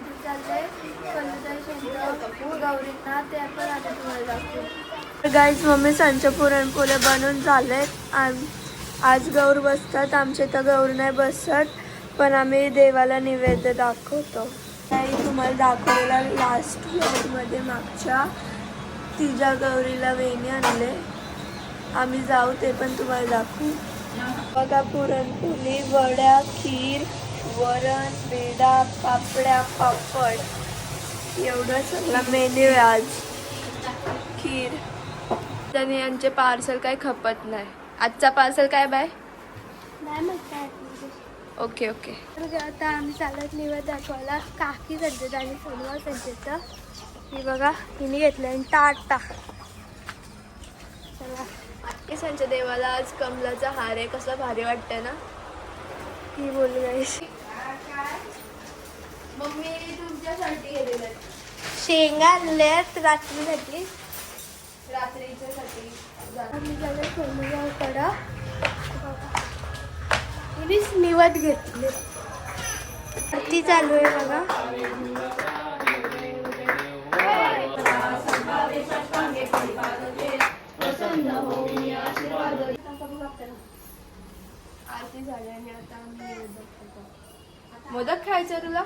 तिथे चाललंय गौरींना, ते पण आता तुम्हाला दाखवू. गाईज मम्मी सांच्या पुरणपोळ्या बनवून झालेत. आज गौर बसतात, आमच्या इथं गौर नाही बसत, पण आम्ही देवाला नैवेद्य दाखवतो. काही तुम्हाला दाखवलेला लास्ट व्लॉगमध्ये मागच्या तिच्या गौरीला वेणी आणले, आम्ही जाऊ ते पण तुम्हाला दाखवू. बघा पुरणपोळी, वड्या, खीर, वरण, पेढा, पापड्या, पापड, एवढं सगळं मेन्यू आहे आज. खीर. त्यांनी यांचे पार्सल काही खपत नाही. आजचा पार्सल काय बाय? नाही मग काय. Okay okay. आता आम्ही चालत निवड दाखवायला काकी संचेत आणि सोनवा संचेत. ही बघा हिने घेतलं आणि टाटा. चला संच्या देवाला आज कमलाचा हार आहे, कसला भारी वाटतंय ना. ही बोलली गायशी. मम्मी तुमच्यासाठी गेलेलं शेंगा आणल्यात रात्रीसाठी. रात्रीच्यासाठी आम्ही झालं सोनगावकडं. तिनेच निवड घेतली. आरती चालू आहे बघा. आरती झाल्याने आता आम्ही मोदक खायचं तुला.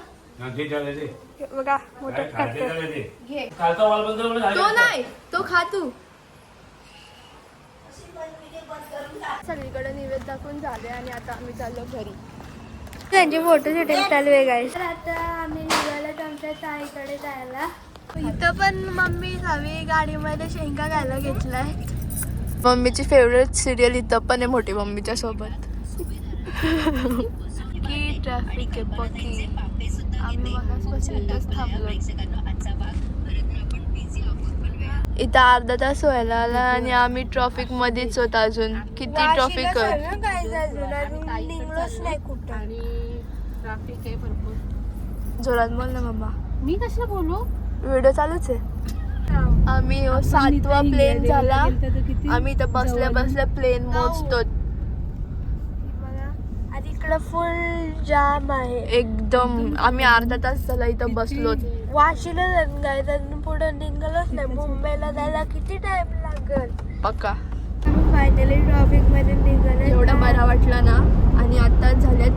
बघा मोदक खाते. घे. तो नाही, तो खा तू. सगळीकडे निवेद दाखवून झाले आणि आता आम्ही चाललो घरी. त्यांची फोटो शूटिंग चालू आहे गाईस. तर आता आम्ही निघालो आमच्या ताईकडे जायला. इथं पण मम्मी हवी गाडीमध्ये शेंगा घायला घेतलाय. मम्मीची फेवरेट सिरियल इथं पण आहे मोठी मम्मीच्या सोबत. की ट्रॅफिक आहे पक्की. आम्ही मगासपासून इथंच थांबलो. इथं अर्धा तास व्हायला आला आणि आम्ही ट्रॉफिक मध्येच होत. अजून किती ट्रॉफिक काय निघलोच नाही कुठं. आणि ट्रॅफिक आहे भरपूर. जोरात बोल ना मम्मा. मी कशाला बोलू? व्हिडिओ चालूच आहे. आम्ही 7वा प्लेन झाला. आम्ही इथं बसल्या बसल्या प्लेन मोजतो. आणि इकडं फुल जाम आहे एकदम. आम्ही अर्धा तास झाला इथं बसलो. वाशीला जायचं पुढे निघालोच नाही. मुंबईला जायला किती टाइम लागेल. पक्का. फायनली ट्रॉफिक मध्ये निघाले. एवढा बरा वाटला ना. आणि आता झाले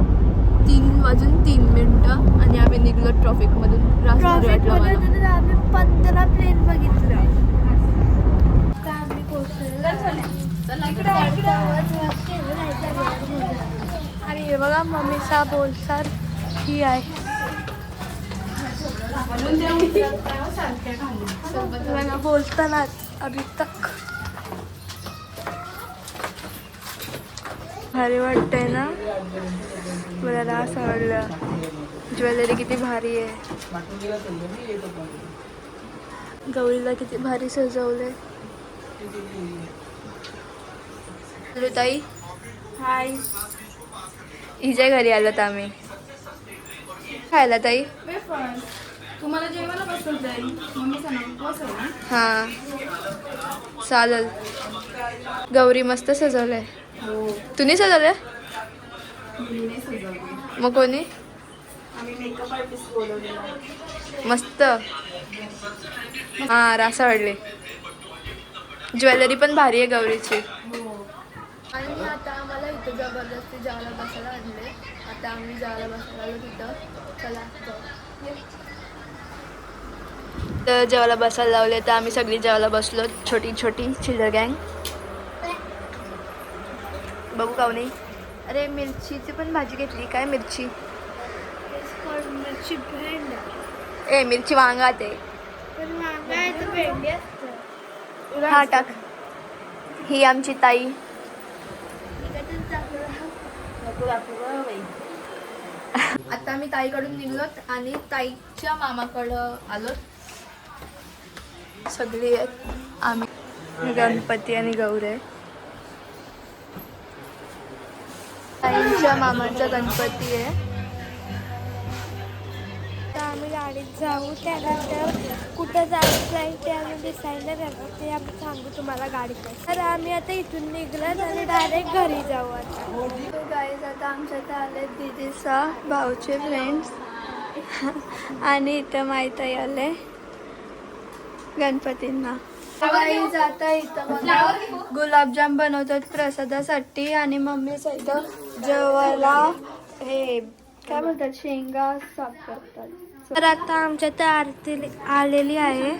3:03 आणि आम्ही निघलो ट्रॉफिक मधून. ट्रॉफिक मध्ये आम्ही 15 प्लेन बघितलं. आम्ही आणि हे बघा मम्मीचा बोलसार ही आहे. बोलताना अभी तक भारी वाटतंय ना. मला असं आवडलं. ज्वेलरी किती भारी आहे. गौरीला किती भारी सजवलंय. हॅलो ताई. हाय. हिच्या घरी आलोत आम्ही खायला. ताई तुम्हाला जेवायला बसवलं जाईल. मम्मीचा नाव बसव ना. हां चालेल. गौरी मस्त सजवलंय. हो. तुम्ही सजवलंय? मुलीने सजवली. मग कोणी? आम्ही मेकअप आर्टिस्ट बोलवलेला. मस्त. हां रास आवडले. ज्वेलरी पण भारी आहे गौरीची. हो. आणि आता आम्हाला इथं जबरदस्ती जेवायला बसायला आणले. आता आम्ही जेवायला बसायला आलो तिथं. चला तर जेवायला बसायला लावले तर आम्ही सगळी जेवायला बसलो. छोटी छोटी चिल्ड्रन गँग. बघू का नाही. अरे मिरचीची पण भाजी घेतली. काय मिरची? मिरची भेंडी. ए मिरची वांगात आहे. पण वांगायचं भेंडी असतं. हा टाक. ही आमची ताई. आता मी ताईकडून निघलोत आणि ताईच्या मामाकडं आलो. सगळी आहेत आम्ही. गणपती आणि गौर आहे. ताईंच्या मामाचा गणपती आहे. आम्ही गाडीत जाऊ. त्यानंतर कुठं जायचं आहे ते आम्ही डिसाईड करणार. ते आम्ही सांगू तुम्हाला गाडीत. तर आम्ही आता इथून निघलो आणि डायरेक्ट घरी जाऊ. आता गाईज आता आमच्या इथे आले दीदीचा भाऊचे फ्रेंड्स. आणि इथं माहिती आले गणपतींना. गाईज आता इथं बघा गुलाबजाम बनवतात प्रसादासाठी आणि मम्मीच इथं जेवायला हे काय बोलतात शेंगा साफ करतात. तर आता आमच्या त्या आरती आलेली आहे.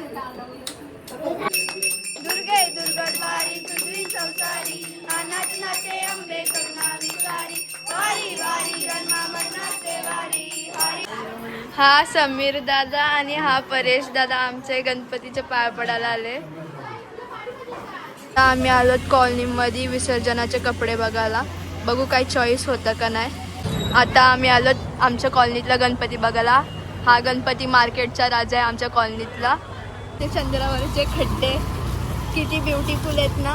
दुर्गे दुर्गटवारी तुझी चौसारी अनाथ नाते अंबे करुणावी सारी वारी वारी जन्मा मरणाचे वारी वारी. हा समीर दादा आणि हा परेश दादा आमचे गणपतीचे पाय पडायला आले. आता आम्ही आलोत कॉलनीमध्ये विसर्जनाचे कपडे बघायला. बघू काही चॉईस होतं का नाही. आता आम्ही आलोत आमच्या कॉलनीतला गणपती बघायला. हा गणपती मार्केटचा राजा आहे आमच्या कॉलनीतला. ते चंद्रावरचे खड्डे किती ब्युटिफुल आहेत ना.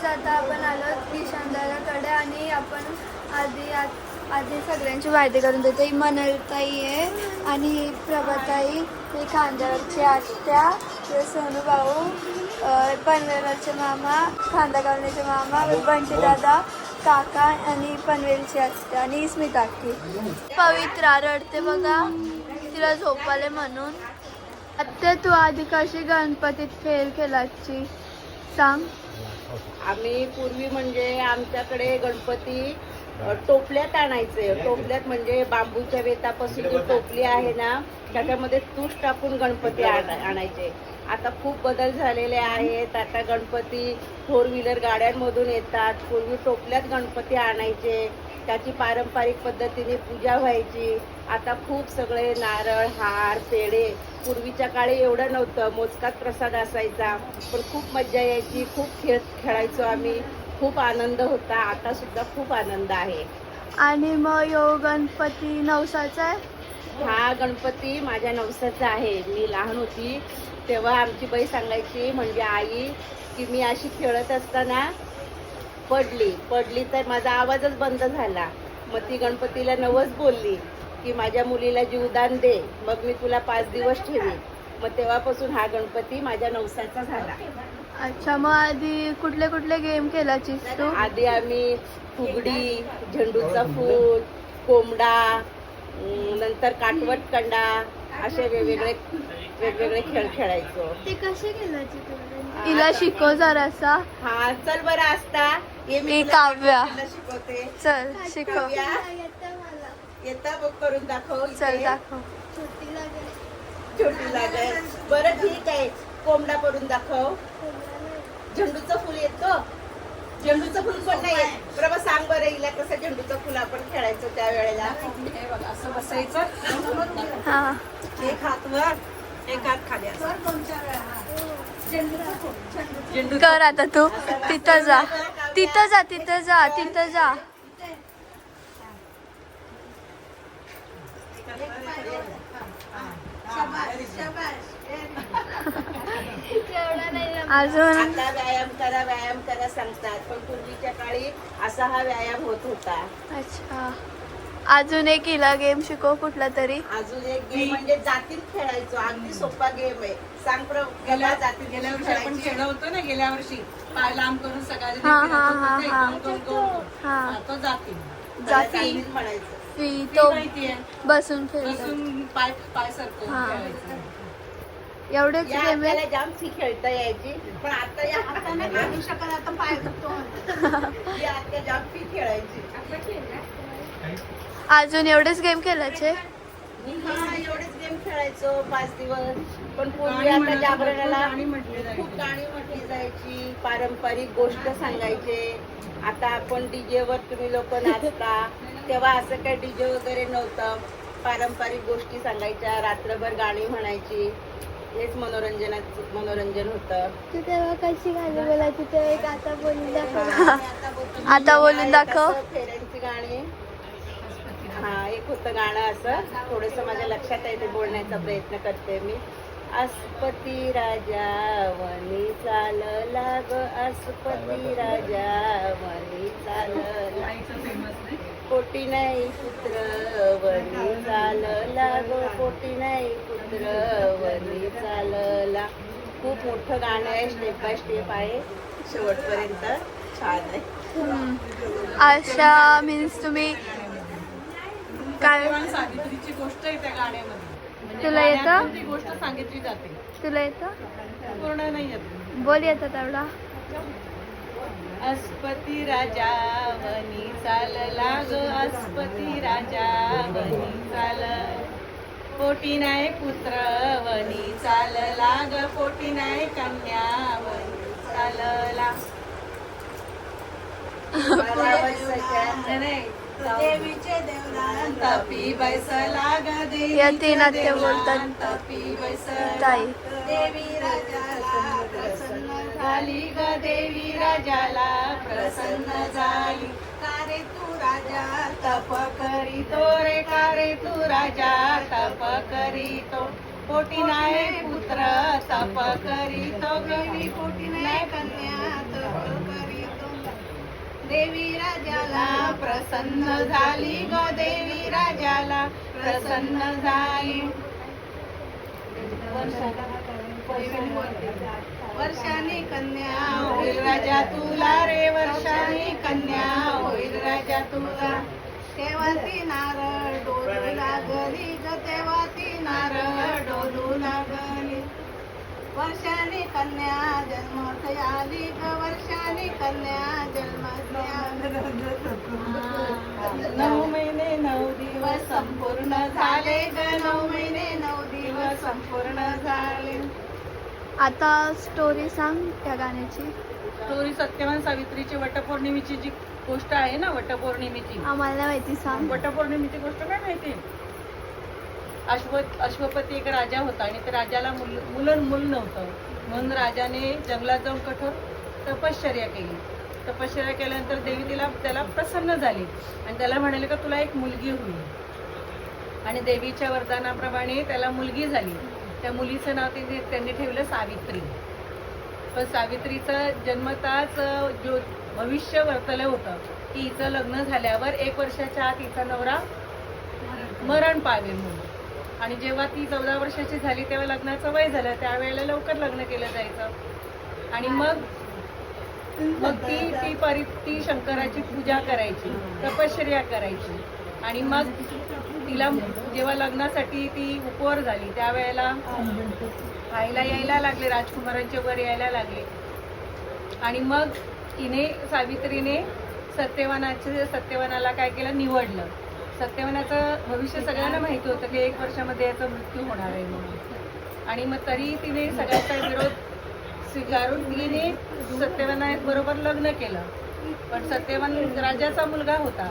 आता आपण आलो किशनदाराकडे आणि आपण आधी सगळ्यांची माहिती करून देते. ही मनलताई आहे आणि ही प्रभाताई, ही खांद्यावरची आत्या, हे सोनू भाऊ, पनवेलचे मामा, खांदा गावण्याचे मामा, बंटी दादा काका आणि पनवेलची आत्या आणि स्मिता की. पवित्रा रडते बघा, तिला झोपाले म्हणून. आत्या तू आधी कशी गणपतीत फेल केलाची सांग. आम्ही पूर्वी म्हणजे आमच्याकडे गणपती टोपल्यात आणायचे. टोपल्यात म्हणजे बांबूच्या वेतापासून जी टोपली आहे ना त्याच्यामध्ये तूष टाकून गणपती आणायचे. आता खूप बदल झालेले आहेत. आता गणपती 4 व्हीलर गाड्यांमधून येतात. पूर्वी टोपल्यात गणपती आणायचे, त्याची पारंपरिक पद्धतीने पूजा व्हायची. आता खूप सगळे नारळ हार पेढे. पूर्वीच्या काळी एवढं नव्हतं, मोजकाच प्रसाद असायचा, पण खूप मज्जा यायची. खूप खेळायचो आम्ही, खूप आनंद होता. आता सुद्धा खूप आनंद आहे. आणि मग यो गणपती नवसाचा आहे. हा गणपती माझ्या नवसाचा आहे. मी लहान होती तेव्हा आमची बाई सांगायची म्हणजे आई की मी अशी खेळत असताना पडली तर माझा आवाजच बंद झाला. मग ती गणपतीला नवस बोलली की माझ्या मुलीला जीवदान दे, मग मी तुला 5 दिवस ठेवीन. मग तेव्हापासून हा गणपती माझ्या नवसाचा झाला. अच्छा, मग आधी कुठले कुठले गेम खेळायचीस तू. आधी आम्ही फुगडी, झेंडूचा फूल, कोंबडा, नंतर काटवट कंडा असे वेगवेगळे खेळ खेळायचो. ते कसे खेळायचे तिला शिकव जरासा. हा चल बरं असता ये मी ए तुला काव्या, शिकवते. चल शिकव. काव्या, येता बघ करून दाखव. चल इथे. दाखव. छोटी लागेल. बरं ठीक आहे, कोंबडा करून दाखव. झेंडूचं फुल येतो. झेंडूचं फुल पण नाही येत. प्रभा सांग बरं हिला कसं झेंडूचं फुल आपण खेळायचो त्या वेळेला. हे बघ असं बसायचं. हा एक हात वर एक हात खाली असं. झेंडूचं कर आता तू. तिथं जा, तिथं जा, तिथं जा, तिथं जा. अजून आता व्यायाम करा सांगतात, पण पूर्वीच्या काळी असा हा व्यायाम होत होता. अच्छा, अजून एक हिला गेम शिकव कुठला तरी. अजून एक गेम म्हणजे जातीत खेळायचो. अगदी सोपा गेम आहे. सांग गेल्या जातीत गेल्या वर्षी आपण खेळलो होतो ना, गेल्या वर्षी पाय लांब करून सगळ्या हा, हा, हा, हा. हा तो जाती जाती म्हणायचं. फी तो माहितीये बसून खेळतो. बसून पाय सरकवून हा. खेळायचं. एवढेच या गेम आपल्याला आहे. जाम फी खेळता यायची, पण आता या हाताने खेळू शकत. आता पाय दुखतो. या आता जाम फी खेळायची. अजून एवढेच गेम खेळायचे. हा, एवढेच गेम खेळायचो 5 दिवस. पण पूर्वी गाणी आता म्हणत होतो, जागरणाला गाणी म्हटली जायची. खूप गाणी म्हटली जायची. पारंपरिक गोष्ट सांगायचे. आता आपण डीजे वर तुम्ही लोक नाचता, तेव्हा असं काही डीजे वगैरे नव्हतं. पारंपरिक गोष्टी सांगायच्या, रात्रभर गाणी म्हणायची. हेच मनोरंजन होतं. तू तेव्हा कशी गाणी बोलायची ते एक आता बोलून दाखव. आता बोलून दाखव. फेऱ्यांची गाणी. हा, एक होतं गाणं असं थोडंसं माझ्या लक्षात आहे, ते बोलण्याचा प्रयत्न करते मी. अस्पती राजा वनी चालला ग, अस्पती राजा वनी चालला, पोटी नाही पुत्र वनी चालला ग, पोटी नाही पुत्र वनी चालला. खूप मोठं गाणं आहे, स्टेप बाय स्टेप आहे, शेवटपर्यंत छान आहे. अशा मीन्स तुम्ही काय सत्यवान सावित्रीची गोष्ट आहे त्या गाण्यामध्ये. म्हणजे तुला येतं? गाण्यातून ती गोष्ट सांगितली जाते. तुला येतं? पूर्ण नाही येत. बोल येतं तेवढा. अस्पती राजा वनी चालला ग अस्पती राजा वनी चाल पोटी नाही पुत्र वनी चालला ग पोटी नाही कन्या वनी चालला देवीचे देवरान तपी बैसला ग देवी या तीन आत्या बोलतात तपी बैसला ताई. देवी राजाला प्रसन्न झाली ग देवी राजाला प्रसन्न झाली कारे तू राजा तप करीतो रे कारे तू राजा तप करीतो पोटी नाही पुत्र तप करीतो देवी पोटी नाही कन्या तप करीतो देवी राजाला प्रसन्न झाली ग देवी राजाला प्रसन्न झाली वर्षाने कन्या होईल राजा तुला रे वर्षाने कन्या होईल राजा तुला तेव्हा ती नारळ डोलू लागली ग तेव्हा ती नारळ डोलू लागली वर्षाने कन्या जन्मात आली ग वर्षाने कन्या जन्मात आली 9 महिने 9 दिवस संपूर्ण झाले ग 9 महिने 9 दिवस संपूर्ण झाले आता स्टोरी सांग त्या गाण्याची. स्टोरी सत्यवान सावित्रीची वटपौर्णिमेची जी गोष्ट आहे ना वटपौर्णिमेची आम्हाला नाही माहिती, सांग. वटपौर्णिमेची गोष्ट काय माहिती अश्वपती एक राजा होता आणि त्या राजाला मूल नव्हतं म्हणून राजाने जंगलात जाऊन कठोर तपश्चर्या केली. तपश्चर्या केल्यानंतर देवी त्याला प्रसन्न झाली आणि त्याला म्हणाले का तुला एक मुलगी होईल आणि देवीच्या वरदानाप्रमाणे त्याला मुलगी झाली. त्या मुलीचं नाव त्यांनी ठेवलं सावित्री. पण सावित्रीचं जन्मताच भविष्य वर्तलं होतं की हिचं लग्न झाल्यावर 1 वर्षाच्या आत हिचा नवरा मरण पावेल म्हणून. आणि जेव्हा ती 14 वर्षाची झाली तेव्हा लग्नाचं वय झालं, त्यावेळेला लवकर लग्न केलं जायचं आणि मग ती शंकराची पूजा करायची, तपश्चर्या करायची आणि मग तिला जेव्हा लग्नासाठी ती उपवर झाली त्यावेळेला खायला यायला लागले, राजकुमारांचे वर यायला लागले आणि मग सावित्रीने सत्यवानाला काय केलं, निवडलं. सत्यवानाचं भविष्य सगळ्यांना माहिती होतं की 1 वर्षामध्ये याचा मृत्यू होणार आहे म्हणून आणि मग तरी तिने सगळ्यांचा विरोध स्वीकारून तिने सत्यवानाबरोबर लग्न केलं. पण सत्यवान राजाचा मुलगा होता.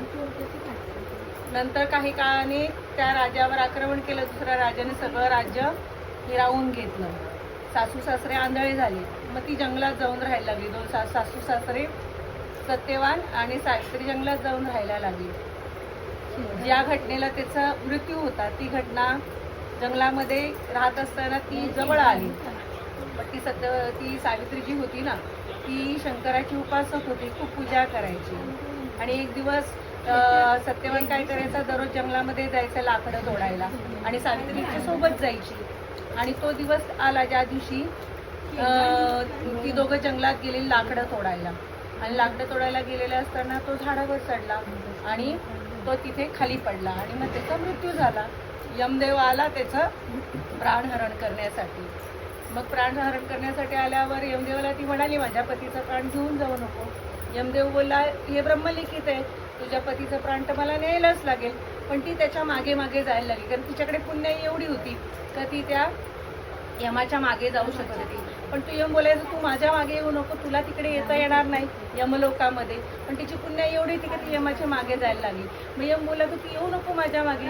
नंतर काही काळाने त्या राजावर आक्रमण केलं. दुसऱ्या राजाने सगळं राज्य हिरावून घेतलं. सासू सासरे आंधळे झाले. मग ती जंगलात जाऊन राहायला लागली. 2 सासू सासरे सत्यवान आणि सावित्री जंगलात जाऊन राहायला लागली. ज्या घटनेला त्याचा मृत्यू होता ती घटना जंगलामध्ये राहत असताना ती जवळ आली. पण ती सावित्री जी होती ना ती शंकराची उपासक होती, खूप पूजा करायची. आणि एक दिवस सत्यवान काय करायचा, दररोज जंगलामध्ये जायचं लाकडं तोडायला आणि सावित्रीच्या सोबत जायची. आणि तो दिवस आला ज्या दिवशी ती दोघं जंगलात गेलेली लाकडं तोडायला आणि लाकडं तोडायला गेलेले असताना तो झाडावर चढला आणि तो तिथे खाली पडला आणि मग त्याचा मृत्यू झाला. यमदेव आला त्याचं प्राणहरण करण्यासाठी. मग प्राणहरण करण्यासाठी आल्यावर यमदेवाला ती म्हणाली माझ्या पतीचा प्राण घेऊन जाऊ नको. यमदेव बोलला हे ब्रह्मलिखित आहे, तुझ्या पतीचा प्राण तर मला न्यायलाच लागेल. पण ती त्याच्या मागे मागे जायला लागली कारण तिच्याकडे पुण्याई एवढी होती का ती त्या यमाच्या मागे जाऊ शकत होती. पण तू यम बोलायचं तू माझ्या मागे येऊ नको, तुला तिकडे येता येणार नाही यमलोकामध्ये. पण तिची पुण्याई एवढी होती की ती यमाच्या मागे जायला लागली. मग यम बोला तू येऊ नको माझ्या मागे,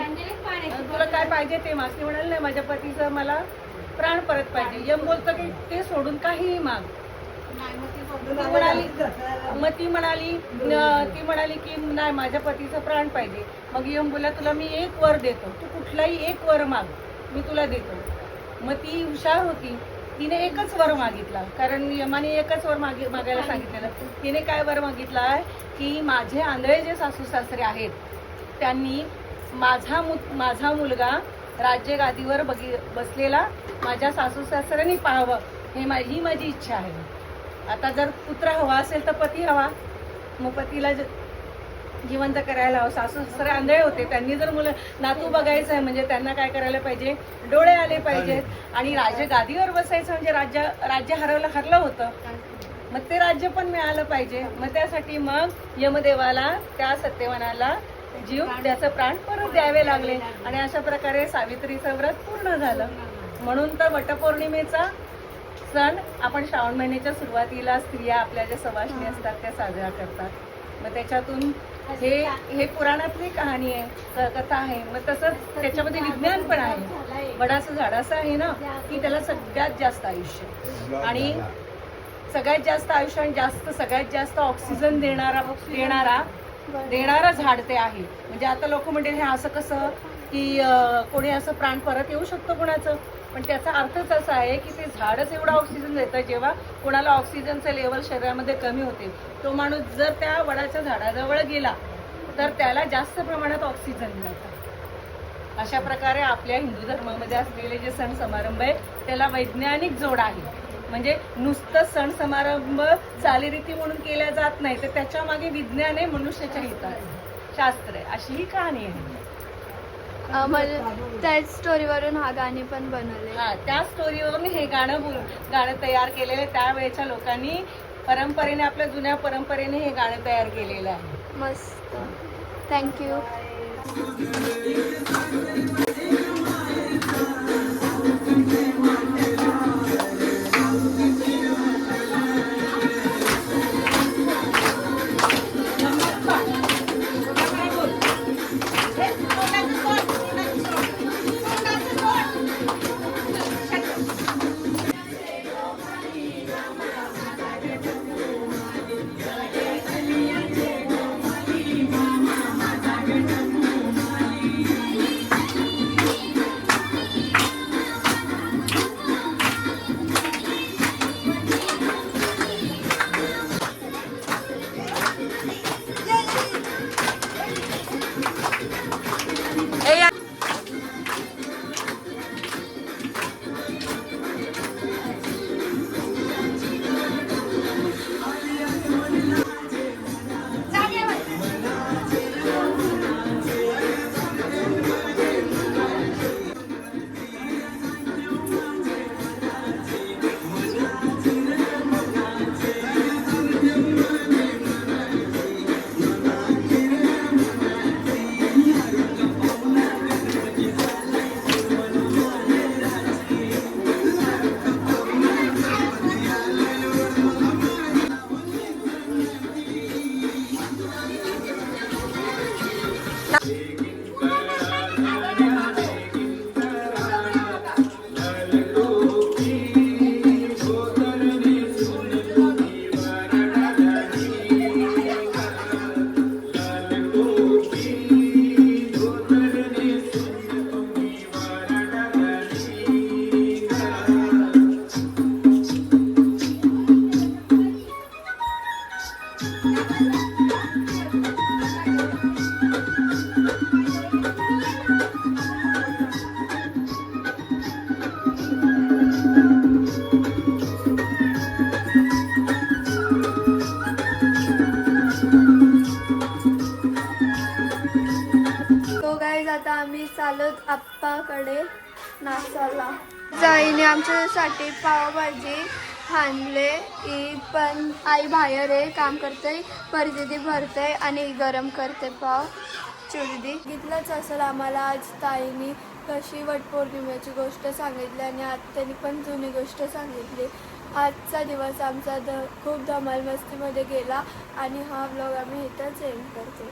तुला काय पाहिजे ते माग. ती म्हणाली नाही माझ्या पतीचं मला प्राण परत पाहिजे. यम बोलतं की ते सोडून काहीही माग. ती म्हणाली की नाही माझ्या पतीचं प्राण पाहिजे. मग यम बोला तुला मी 1 वर देतो, तू कुठलाही 1 वर माग मी तुला देतो. मग ती हुशार होती, तिने 1च वर मागितला कारण यमाने 1च वर मागायला सांगितलेलं. तिने काय वर मागितला की माझे आंधळे जे सासू सासरे आहेत त्यांनी माझा मुलगा राज्य गादीवर बसलेला माझ्या सासू सासऱ्यांनी पाहावं ही माझी इच्छा आहे. आता जर पुत्र हवा असेल तर पती हवा. मग पतीला जिवंत करायला हवं. सासू सासरे आंधळे होते, त्यांनी जर मुलं नातू बघायचं आहे म्हणजे त्यांना काय करायला पाहिजे, डोळे आले पाहिजेत. आणि राज्य गादीवर बसायचं म्हणजे राज्य हरलं होतं, मग ते राज्य पण मिळालं पाहिजे. मग त्यासाठी मग यमदेवाला त्या सत्यवानाला जीव त्याचं प्राण परत द्यावे लागले आणि अशा प्रकारे सावित्रीचं व्रत पूर्ण झालं. म्हणून तर वटपौर्णिमेचा सण आपण श्रावण महिन्याच्या सुरुवातीला स्त्रिया आपल्या ज्या सवाष्णी असतात त्या साजरा करतात. मग त्याच्यातून हे पुराणातली कहाणी आहे, कथा आहे. मग तसंच त्याच्यामध्ये विज्ञान पण आहे. वडाचं झाड असं आहे ना की त्याला सगळ्यात जास्त आयुष्य आणि सगळ्यात जास्त आयुष्य आणि सगळ्यात जास्त ऑक्सिजन देणारा झाड ते आहे. म्हणजे आता लोक म्हणते हे असं कसं की कोणी असं प्राण परत येऊ शकतो कोणाचं, पण त्याचा अर्थच असा आहे की ते झाडच एवढा ऑक्सिजन देतं. जेव्हा कोणाला ऑक्सिजनचं लेवल शरीरामध्ये कमी होते, तो माणूस जर त्या वडाच्या झाडाजवळ गेला तर त्याला जास्त प्रमाणात ऑक्सिजन मिळतं. अशा प्रकारे आपल्या हिंदू धर्मामध्ये असलेले जे सण समारंभ आहे त्याला वैज्ञानिक जोड आहे. म्हणजे नुसतं सण समारंभ चालीरीती म्हणून केल्या जात नाही, तर त्याच्या मागे विज्ञान आहे, मनुष्याच्या हिताचं शास्त्र आहे, अशी ही कहाणी आहे. त्याच स्टोरीवरून हा गाणी पण बनवले. हा, त्या स्टोरीवरून हे गाणं तयार केलेलं आहे. त्यावेळेच्या लोकांनी परंपरेने, आपल्या जुन्या परंपरेने हे गाणं तयार केलेलं आहे. मस्त, थँक्यू. आता आम्ही चालत आप्पाकडे नाचायला. जाईने आमच्यासाठी पावभाजी आणले की, पण आई बाहेर आहे, काम करते, परिस्थिती भरते आणि गरम करते पाव चिरदी. घेतलंच असेल आम्हाला आज ताईने कशी वटपौर्णिमेची गोष्ट सांगितली आणि आत्याने पण जुनी गोष्ट सांगितली. आजचा दिवस आमचा खूप धमाल मस्तीमध्ये गेला आणि हा व्लॉग आम्ही इथंच एंड करतो.